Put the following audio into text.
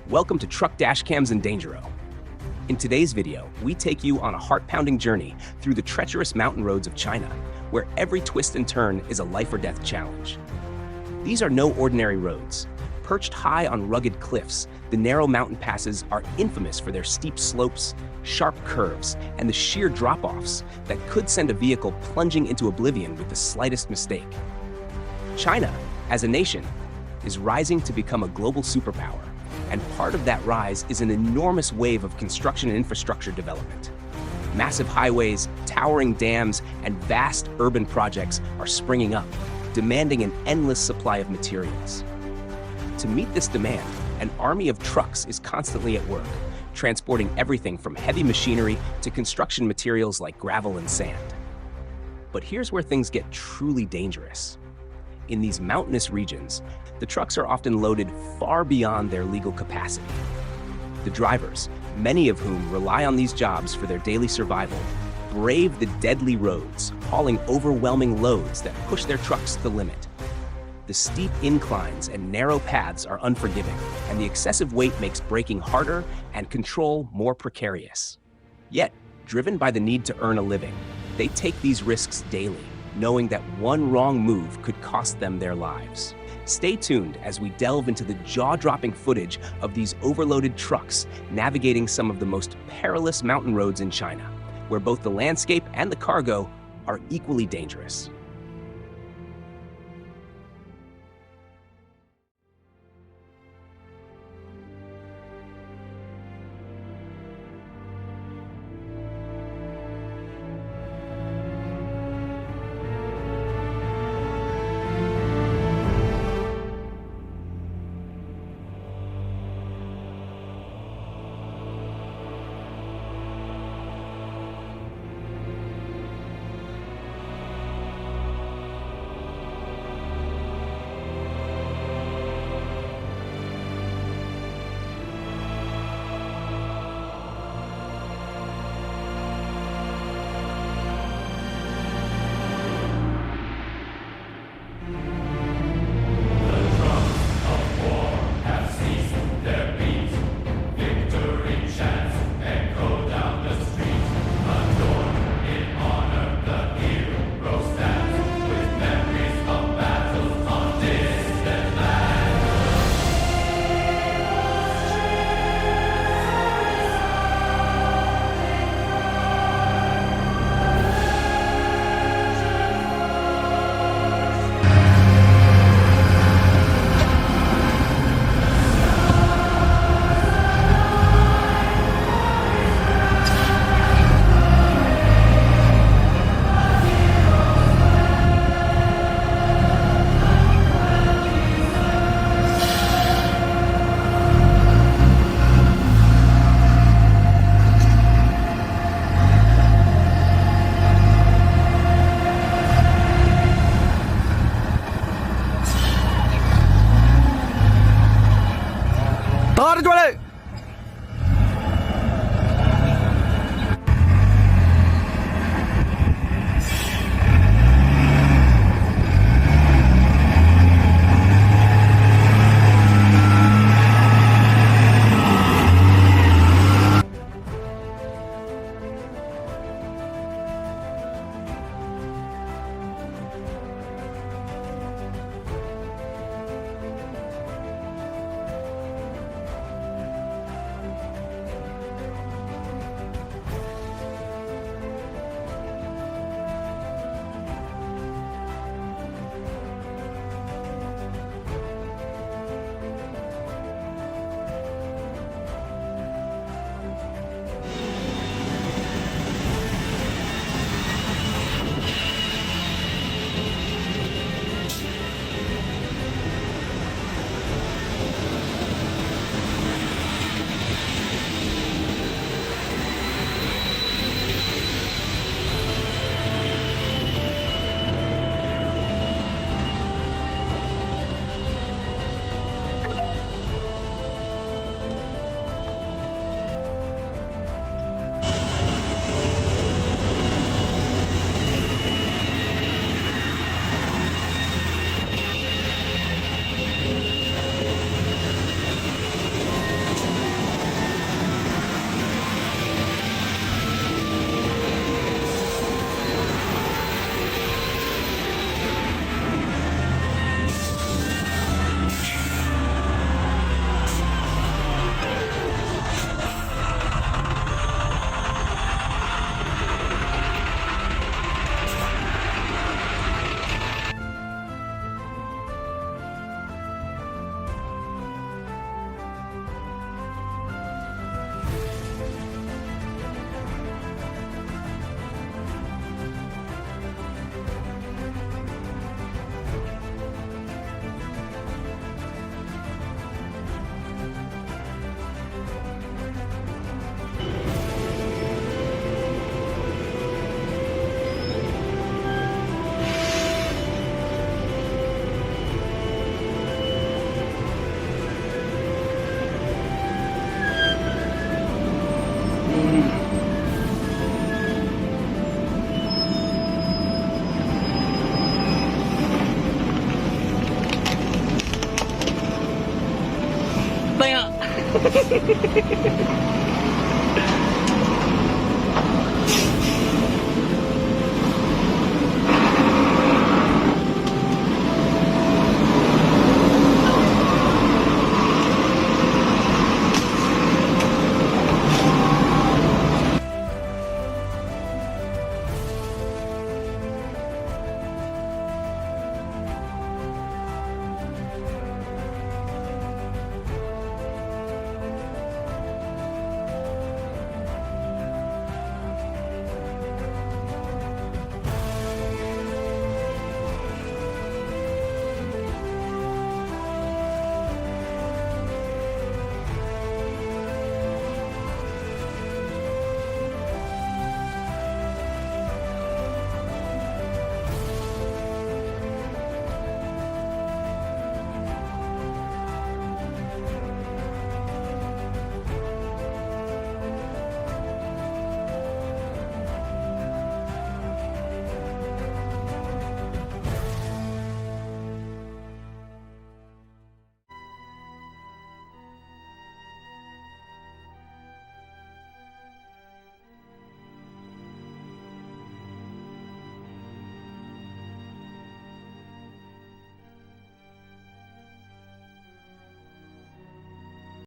Welcome to Truck Dashcams and Dangerous. In today's video, we take you on a heart-pounding journey through the treacherous mountain roads of China, where every twist and turn is a life-or-death challenge. These are no ordinary roads. Perched high on rugged cliffs, the narrow mountain passes are infamous for their steep slopes, sharp curves, and the sheer drop-offs that could send a vehicle plunging into oblivion with the slightest mistake. China, as a nation, is rising to become a global superpower, and part of that rise is an enormous wave of construction and infrastructure development. Massive highways, towering dams, and vast urban projects are springing up, demanding an endless supply of materials. To meet this demand, an army of trucks is constantly at work, transporting everything from heavy machinery to construction materials like gravel and sand. But here's where things get truly dangerous. In these mountainous regions, the trucks are often loaded far beyond their legal capacity. The drivers, many of whom rely on these jobs for their daily survival, brave the deadly roads, hauling overwhelming loads that push their trucks to the limit. The steep inclines and narrow paths are unforgiving, and the excessive weight makes braking harder and control more precarious. Yet, driven by the need to earn a living, they take these risks daily, knowing that one wrong move could cost them their lives. Stay tuned as we delve into the jaw-dropping footage of these overloaded trucks navigating some of the most perilous mountain roads in China, where both the landscape and the cargo are equally dangerous.